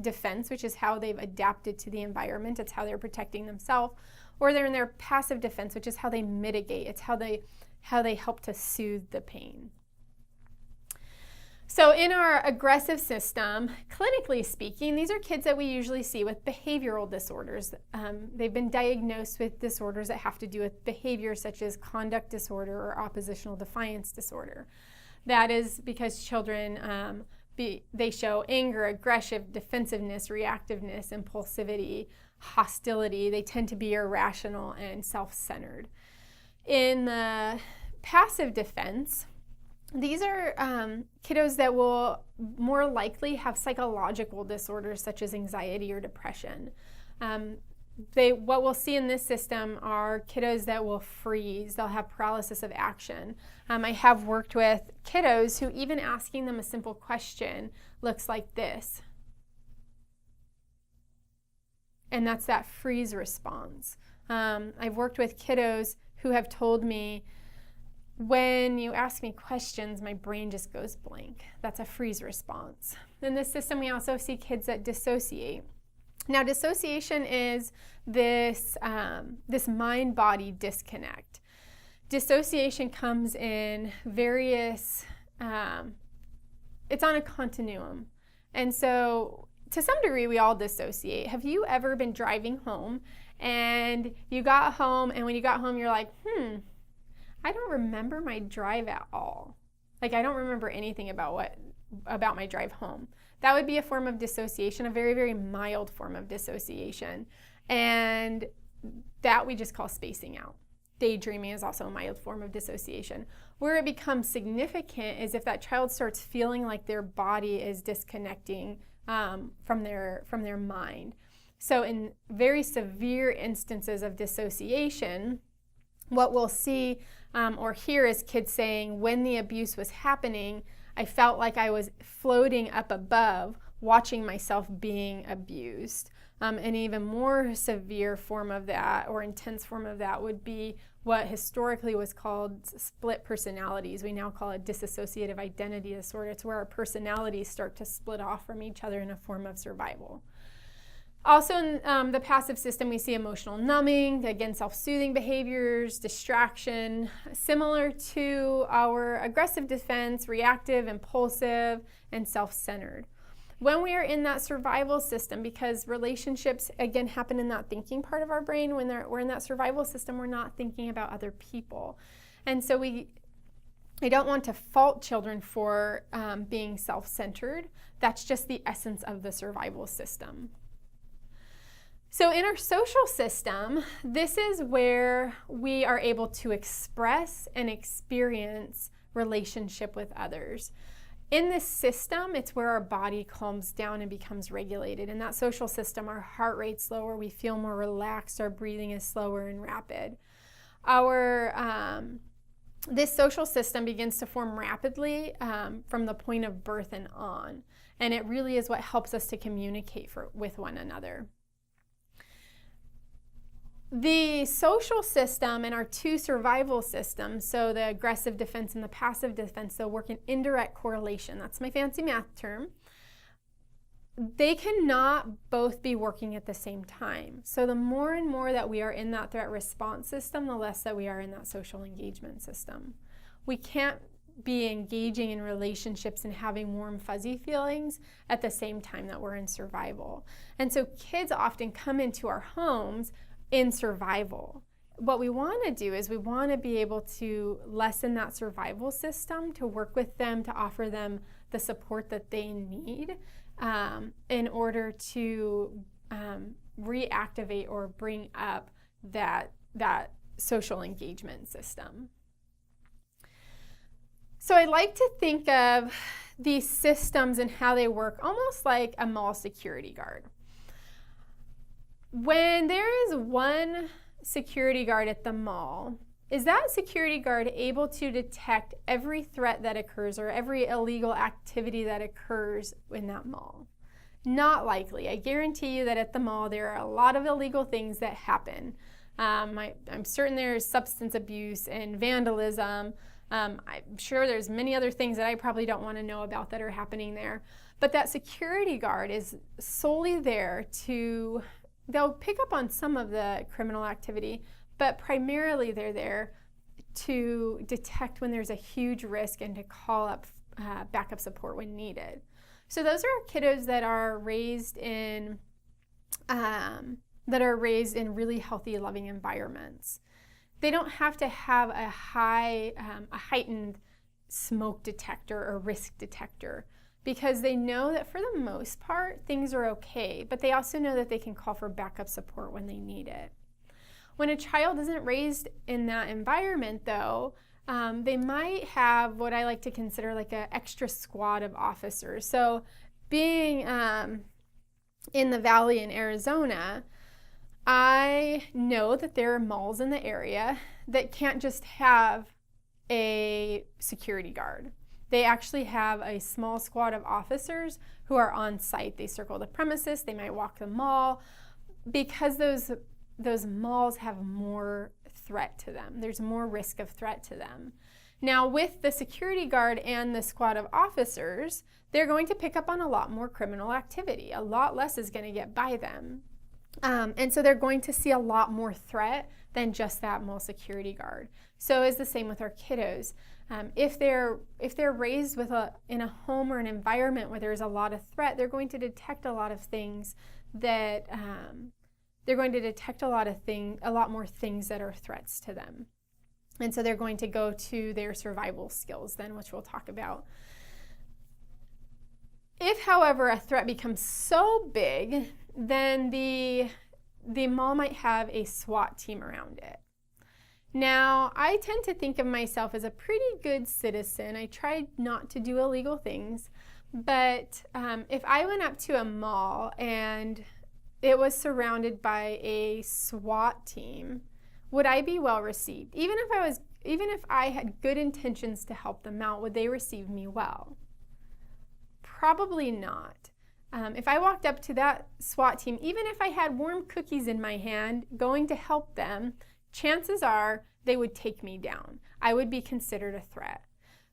defense, which is how they've adapted to the environment, it's how they're protecting themselves, or they're in their passive defense, which is how they mitigate, it's how they help to soothe the pain. So in our aggressive system, clinically speaking, these are kids that we usually see with behavioral disorders. They've been diagnosed with disorders that have to do with behavior, such as conduct disorder or oppositional defiance disorder. That is because children they show anger, aggression, defensiveness, reactiveness, impulsivity, hostility. They tend to be irrational and self-centered. In the passive defense, these are kiddos that will more likely have psychological disorders such as anxiety or depression. What we'll see in this system are kiddos that will freeze. They'll have paralysis of action. I have worked with kiddos who even asking them a simple question looks like this. And that's that freeze response. I've worked with kiddos who have told me, when you ask me questions, my brain just goes blank. That's a freeze response. In this system, we also see kids that dissociate. Now, dissociation is this mind-body disconnect. Dissociation comes in various, it's on a continuum. And so, to some degree, we all dissociate. Have you ever been driving home and you got home, and when you got home, you're like, I don't remember my drive at all. Like, I don't remember anything about my drive home. That would be a form of dissociation, a very, very mild form of dissociation. And that we just call spacing out. Daydreaming is also a mild form of dissociation. Where it becomes significant is if that child starts feeling like their body is disconnecting from their mind. So in very severe instances of dissociation, what we'll see or hear is kids saying, when the abuse was happening, I felt like I was floating up above, watching myself being abused. An even more severe form of that, or intense form of that, would be what historically was called split personalities. We now call it dissociative identity disorder. It's where our personalities start to split off from each other in a form of survival. Also in the passive system, we see emotional numbing, again, self-soothing behaviors, distraction, similar to our aggressive defense, reactive, impulsive, and self-centered. When we are in that survival system, because relationships, again, happen in that thinking part of our brain, when we're in that survival system, we're not thinking about other people. And so I don't want to fault children for being self-centered. That's just the essence of the survival system. So in our social system, this is where we are able to express and experience relationship with others. In this system, it's where our body calms down and becomes regulated. In that social system, our heart rate's lower, we feel more relaxed, our breathing is slower and rapid. This social system begins to form rapidly from the point of birth and on, and it really is what helps us to communicate with one another. The social system and our two survival systems, so the aggressive defense and the passive defense, they'll work in indirect correlation. That's my fancy math term. They cannot both be working at the same time. So the more and more that we are in that threat response system, the less that we are in that social engagement system. We can't be engaging in relationships and having warm, fuzzy feelings at the same time that we're in survival. And so kids often come into our homes in survival. What we want to do is we want to be able to lessen that survival system, to work with them, to offer them the support that they need in order to reactivate or bring up that social engagement system. So I like to think of these systems and how they work almost like a mall security guard. When there is one security guard at the mall, is that security guard able to detect every threat that occurs or every illegal activity that occurs in that mall? Not likely. I guarantee you that at the mall there are a lot of illegal things that happen. I'm certain there's substance abuse and vandalism. I'm sure there's many other things that I probably don't want to know about that are happening there. But that security guard is solely there to they'll pick up on some of the criminal activity, but primarily they're there to detect when there's a huge risk and to call up backup support when needed. So those are kiddos that are raised in really healthy, loving environments. They don't have to have a heightened smoke detector or risk detector, because they know that for the most part, things are okay, but they also know that they can call for backup support when they need it. When a child isn't raised in that environment, though, they might have what I like to consider like an extra squad of officers. So being in the Valley in Arizona, I know that there are malls in the area that can't just have a security guard. They actually have a small squad of officers who are on site. They circle the premises, they might walk the mall, because those malls have more threat to them. There's more risk of threat to them. Now, with the security guard and the squad of officers, they're going to pick up on a lot more criminal activity. A lot less is going to get by them. And so they're going to see a lot more threat than just that mall security guard. So it's the same with our kiddos. If they're raised in a home or an environment where there's a lot of threat, they're going to detect a lot of things that they're going to detect a lot more things that are threats to them. And so they're going to go to their survival skills then, which we'll talk about. If, however, a threat becomes so big, then the mall might have a SWAT team around it. Now, I tend to think of myself as a pretty good citizen. I try not to do illegal things, but if I went up to a mall and it was surrounded by a SWAT team, would I be well received? Even if I had good intentions to help them out, would they receive me well? Probably not. If I walked up to that SWAT team, even if I had warm cookies in my hand going to help them, chances are they would take me down. I would be considered a threat.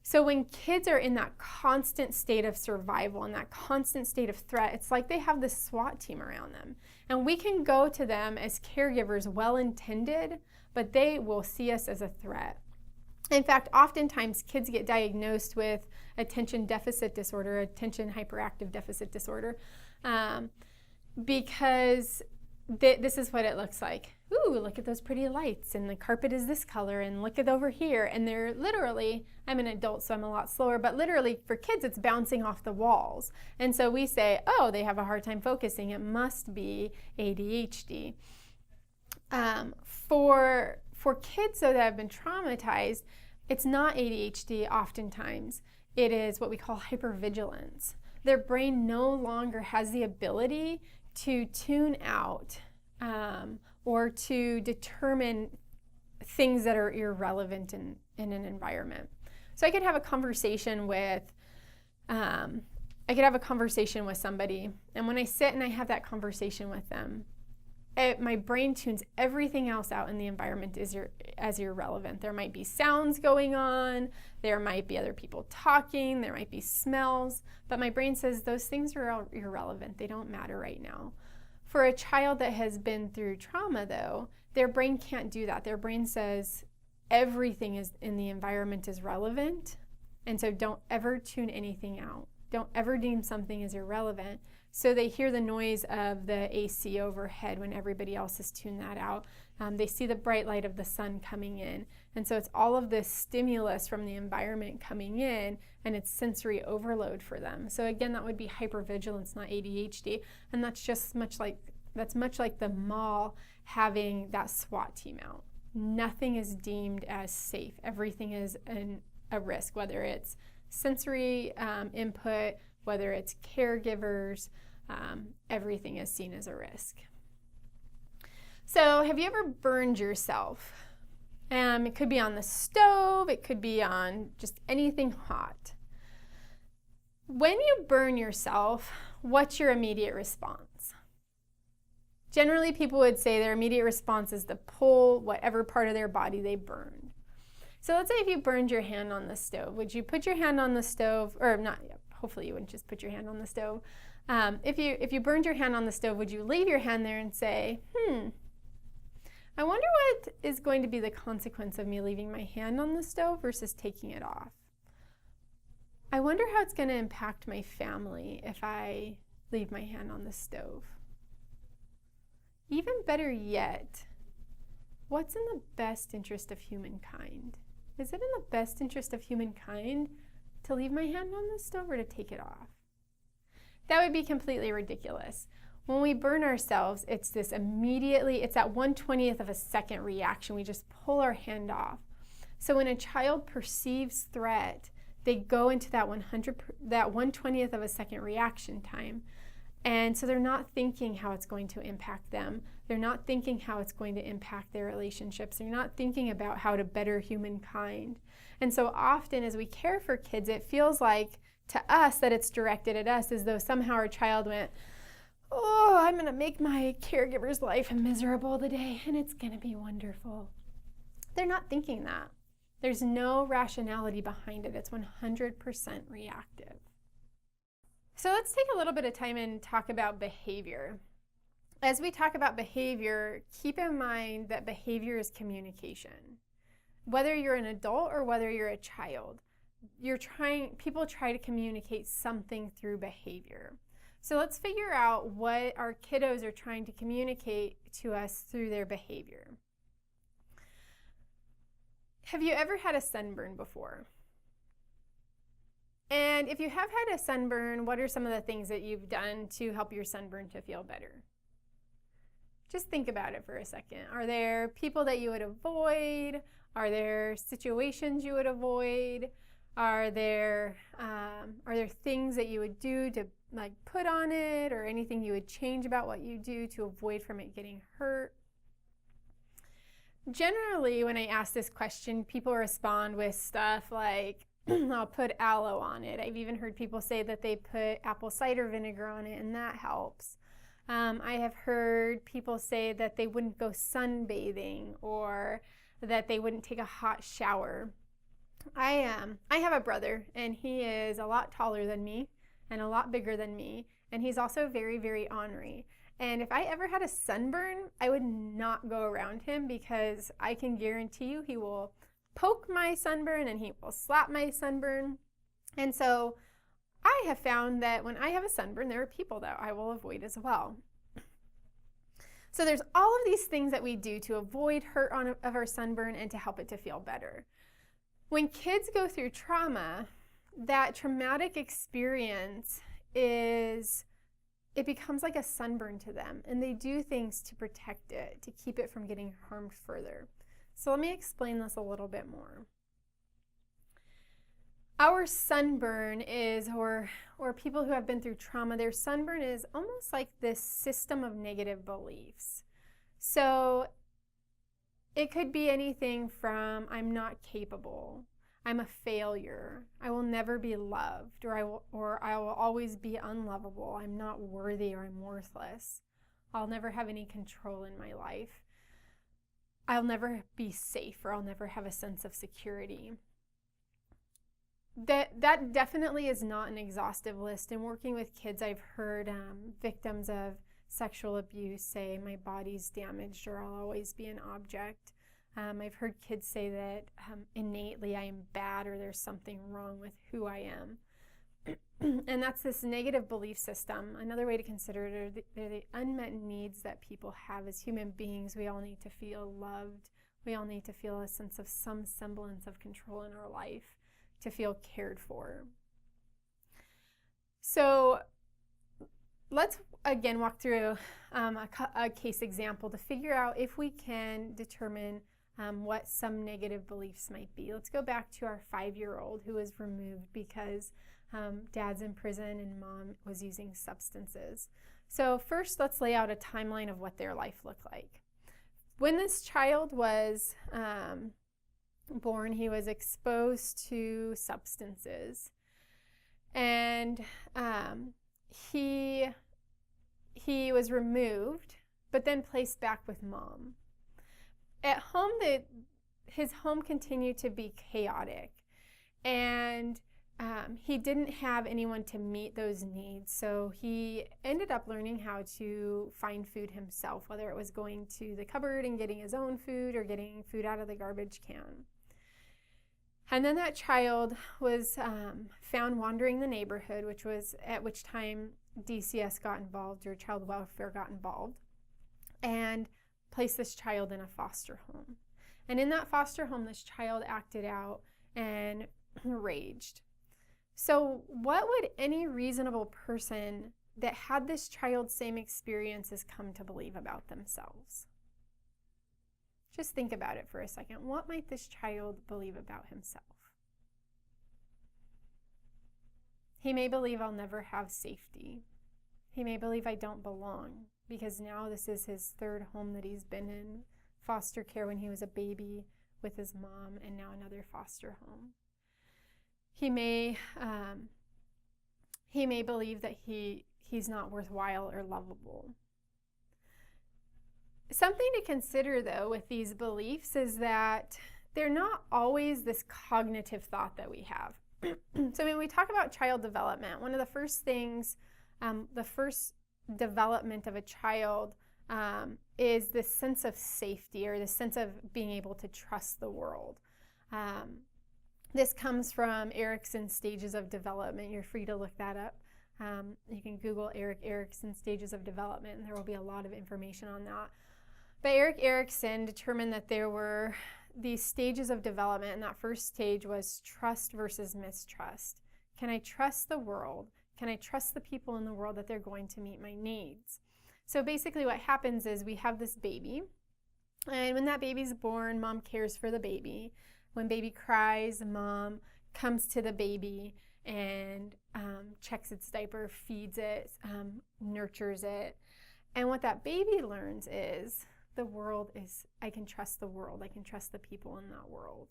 So when kids are in that constant state of survival and that constant state of threat, it's like they have this SWAT team around them. And we can go to them as caregivers, well-intended, but they will see us as a threat. In fact, oftentimes kids get diagnosed with attention deficit disorder, attention hyperactive deficit disorder, because this is what it looks like. Ooh, look at those pretty lights, and the carpet is this color, and look at over here. And they're literally, I'm an adult, so I'm a lot slower, but literally for kids, it's bouncing off the walls. And so we say, oh, they have a hard time focusing. It must be ADHD. For kids, though, that have been traumatized, it's not ADHD oftentimes. It is what we call hypervigilance. Their brain no longer has the ability to tune out or to determine things that are irrelevant in an environment. So I could have a conversation with somebody, and when I sit and I have that conversation with them, my brain tunes everything else out in the environment as irrelevant. There might be sounds going on, there might be other people talking, there might be smells, but my brain says those things are all irrelevant. They don't matter right now. For a child that has been through trauma, though, their brain can't do that. Their brain says everything is in the environment is relevant, and so don't ever tune anything out. Don't ever deem something as irrelevant. So they hear the noise of the AC overhead when everybody else has tuned that out. They see the bright light of the sun coming in. And so it's all of this stimulus from the environment coming in, and it's sensory overload for them. So again, that would be hypervigilance, not ADHD. And that's just much like the mall having that SWAT team out. Nothing is deemed as safe. Everything is a risk, whether it's sensory input, whether it's caregivers, everything is seen as a risk. So have you ever burned yourself? It could be on the stove, it could be on just anything hot. When you burn yourself, what's your immediate response? Generally, people would say their immediate response is to pull whatever part of their body they burned. So let's say if you burned your hand on the stove, would you put your hand on the stove, or not, hopefully you wouldn't just put your hand on the stove. If you burned your hand on the stove, would you leave your hand there and say, I wonder what is going to be the consequence of me leaving my hand on the stove versus taking it off? I wonder how it's going to impact my family if I leave my hand on the stove. Even better yet, what's in the best interest of humankind? Is it in the best interest of humankind to leave my hand on the stove or to take it off? That would be completely ridiculous. When we burn ourselves, it's that 1/20th of a second reaction. We just pull our hand off. So when a child perceives threat, they go into that 1/20th of a second reaction time. And so they're not thinking how it's going to impact them. They're not thinking how it's going to impact their relationships. They're not thinking about how to better humankind. And so often as we care for kids, it feels like to us that it's directed at us, as though somehow our child went, oh, I'm going to make my caregiver's life miserable today, and it's going to be wonderful. They're not thinking that. There's no rationality behind it. It's 100% reactive. So let's take a little bit of time and talk about behavior. As we talk about behavior, keep in mind that behavior is communication. Whether you're an adult or whether you're a child, people try to communicate something through behavior. So let's figure out what our kiddos are trying to communicate to us through their behavior. Have you ever had a sunburn before? And if you have had a sunburn, what are some of the things that you've done to help your sunburn to feel better? Just think about it for a second. Are there people that you would avoid? Are there situations you would avoid? Are there things that you would do to put on it, or anything you would change about what you do to avoid from it getting hurt? Generally, when I ask this question, people respond with stuff like, I'll put aloe on it. I've even heard people say that they put apple cider vinegar on it and that helps. I have heard people say that they wouldn't go sunbathing or that they wouldn't take a hot shower. I have a brother, and he is a lot taller than me and a lot bigger than me, and he's also very, very ornery. And if I ever had a sunburn, I would not go around him, because I can guarantee you he will poke my sunburn and he will slap my sunburn. And so I have found that when I have a sunburn, there are people that I will avoid as well. So there's all of these things that we do to avoid hurt of our sunburn and to help it to feel better. When kids go through trauma, that traumatic experience it becomes like a sunburn to them, and they do things to protect it, to keep it from getting harmed further. So let me explain this a little bit more. Our sunburn is, or people who have been through trauma, their sunburn is almost like this system of negative beliefs. So it could be anything from I'm not capable, I'm a failure, I will never be loved, or I will always be unlovable, I'm not worthy, or I'm worthless, I'll never have any control in my life, I'll never be safe, or I'll never have a sense of security. That definitely is not an exhaustive list. In working with kids, I've heard victims of sexual abuse say, my body's damaged, or I'll always be an object. I've heard kids say that innately I am bad, or there's something wrong with who I am. And that's this negative belief system. Another way to consider it are the unmet needs that people have as human beings. We all need to feel loved. We all need to feel a sense of some semblance of control in our life, to feel cared for. So let's again walk through a case example to figure out if we can determine what some negative beliefs might be. Let's go back to our 5-year-old who was removed because dad's in prison and mom was using substances. So first, let's lay out a timeline of what their life looked like. When this child was born, he was exposed to substances, and he was removed, but then placed back with mom. At home, his home continued to be chaotic, and he didn't have anyone to meet those needs, so he ended up learning how to find food himself, whether it was going to the cupboard and getting his own food or getting food out of the garbage can. And then that child was found wandering the neighborhood, at which time DCS got involved, or child welfare got involved, and placed this child in a foster home. And in that foster home, this child acted out and raged. So what would any reasonable person that had this child's same experiences come to believe about themselves? Just think about it for a second. What might this child believe about himself? He may believe I'll never have safety. He may believe I don't belong, because now this is his 3rd home that he's been in, foster care when he was a baby with his mom, and now another foster home. He may believe that he's not worthwhile or lovable. Something to consider, though, with these beliefs is that they're not always this cognitive thought that we have. So when we talk about child development, one of the first things, the first development of a child is this sense of safety, or the sense of being able to trust the world. This comes from Erikson's stages of development. You're free to look that up. You can Google Erik Erikson stages of development, and there will be a lot of information on that. But Erik Erikson determined that there were these stages of development, and that first stage was trust versus mistrust. Can I trust the world? Can I trust the people in the world that they're going to meet my needs? So basically what happens is we have this baby, and when that baby's born, mom cares for the baby. When baby cries, mom comes to the baby and checks its diaper, feeds it, nurtures it. And what that baby learns is I can trust the world. I can trust the people in that world.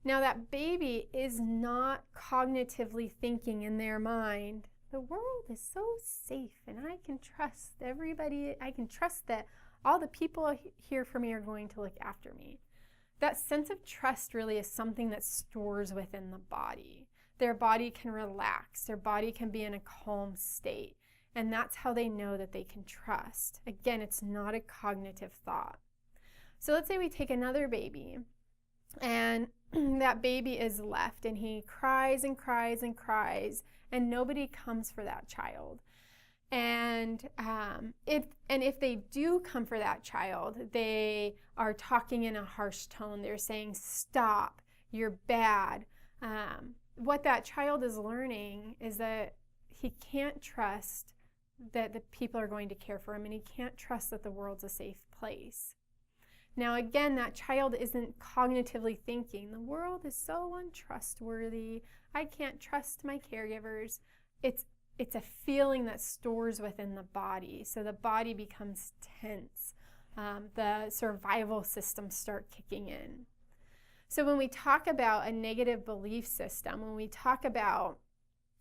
Now that baby is not cognitively thinking in their mind, the world is so safe and I can trust everybody. I can trust that all the people here for me are going to look after me. that sense of trust really is something that stores within the body. Their body can relax. Their body can be in a calm state. And that's how they know that they can trust. Again, it's not a cognitive thought. So let's say we take another baby, and that baby is left, and he cries and cries and cries, and nobody comes for that child. And if they do come for that child, they are talking in a harsh tone. They're saying, "Stop, you're bad." What that child is learning is that he can't trust that the people are going to care for him, and he can't trust that the world's a safe place. Now, again, that child isn't cognitively thinking, "The world is so untrustworthy. I can't trust my caregivers." It's a feeling that stores within the body. So the body becomes tense. The survival systems start kicking in. So when we talk about a negative belief system, when we talk about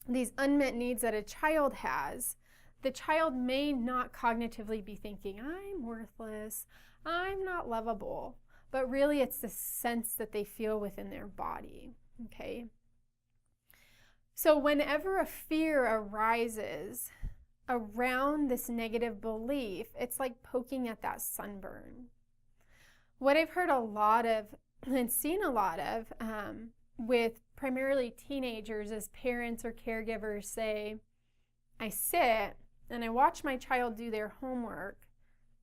these unmet needs that a child has, the child may not cognitively be thinking, "I'm worthless, I'm not lovable," but really it's the sense that they feel within their body, okay? So whenever a fear arises around this negative belief, it's like poking at that sunburn. What I've heard a lot of and seen a lot of with primarily teenagers as parents or caregivers say, "I sit and I watch my child do their homework,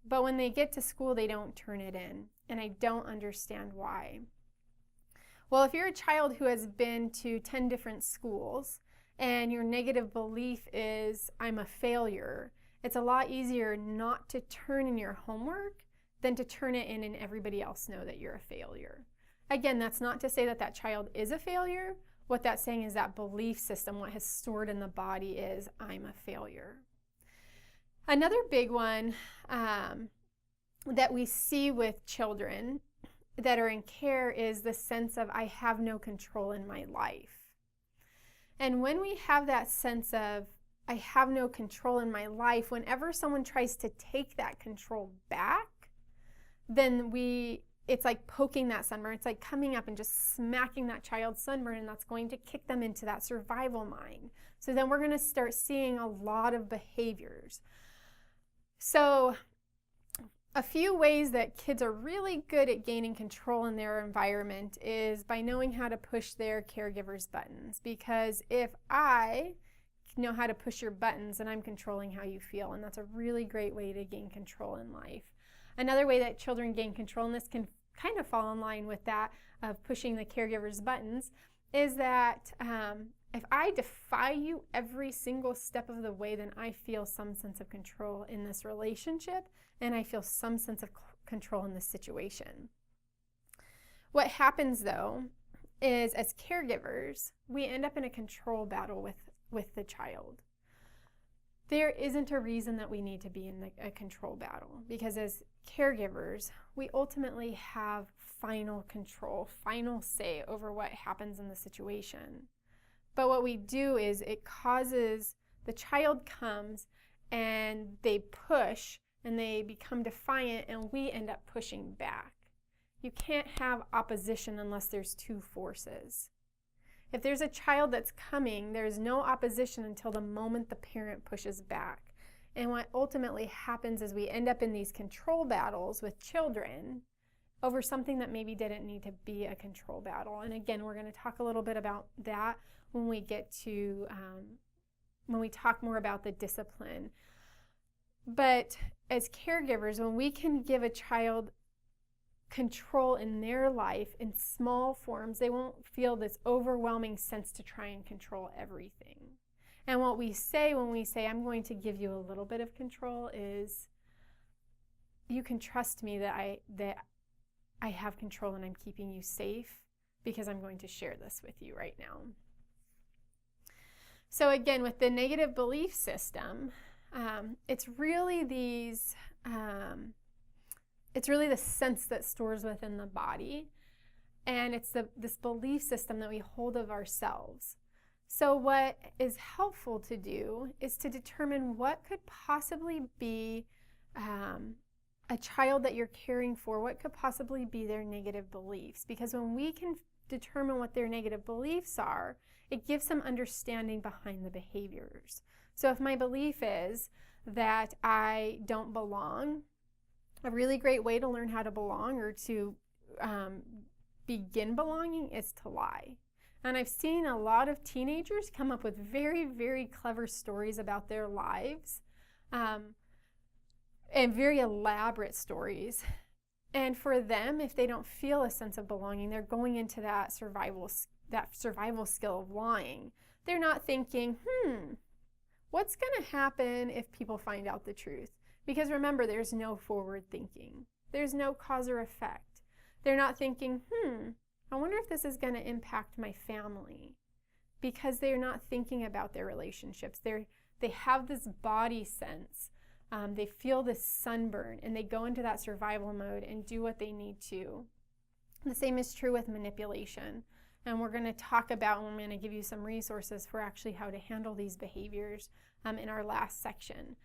but when they get to school, they don't turn it in, and I don't understand why." Well, if you're a child who has been to 10 different schools and your negative belief is, "I'm a failure," it's a lot easier not to turn in your homework than to turn it in and everybody else know that you're a failure. Again, that's not to say that that child is a failure. What that's saying is that belief system, what has stored in the body is, "I'm a failure." Another big one that we see with children that are in care is the sense of, "I have no control in my life." And when we have that sense of, "I have no control in my life," whenever someone tries to take that control back, then it's like poking that sunburn. It's like coming up and just smacking that child's sunburn, and that's going to kick them into that survival mind. So then we're going to start seeing a lot of behaviors. So a few ways that kids are really good at gaining control in their environment is by knowing how to push their caregiver's buttons. Because if I know how to push your buttons, then I'm controlling how you feel, and that's a really great way to gain control in life. Another way that children gain control, and this can kind of fall in line with that of pushing the caregiver's buttons, is that if I defy you every single step of the way, then I feel some sense of control in this relationship, and I feel some sense of control in this situation. What happens, though, is as caregivers, we end up in a control battle with the child. There isn't a reason that we need to be in a control battle, because as caregivers, we ultimately have final control, final say over what happens in the situation. But what we do is it causes, the child comes and they push and they become defiant, and we end up pushing back. You can't have opposition unless there's two forces. If there's a child that's coming, there's no opposition until the moment the parent pushes back. And what ultimately happens is we end up in these control battles with children over something that maybe didn't need to be a control battle. And again, we're going to talk a little bit about that when we get to, when we talk more about the discipline. But as caregivers, when we can give a child control in their life in small forms, they won't feel this overwhelming sense to try and control everything. And what we say when we say, "I'm going to give you a little bit of control," is, "You can trust me that I have control and I'm keeping you safe, because I'm going to share this with you right now." So again, with the negative belief system, it's really it's really the sense that stores within the body, and it's this belief system that we hold of ourselves. So what is helpful to do is to determine what could possibly be a child that you're caring for, what could possibly be their negative beliefs? Because when we can determine what their negative beliefs are, it gives some understanding behind the behaviors. So if my belief is that I don't belong, a really great way to learn how to belong or to begin belonging is to lie. And I've seen a lot of teenagers come up with very, very clever stories about their lives, and very elaborate stories. And for them, if they don't feel a sense of belonging, they're going into that survival skill of lying. They're not thinking, what's going to happen if people find out the truth? Because remember, there's no forward thinking. There's no cause or effect. They're not thinking, I wonder if this is going to impact my family. Because they're not thinking about their relationships. They have this body sense. They feel this sunburn, and they go into that survival mode and do what they need to. The same is true with manipulation. And we're going to talk about, and I'm going to give you some resources for actually how to handle these behaviors in our last section.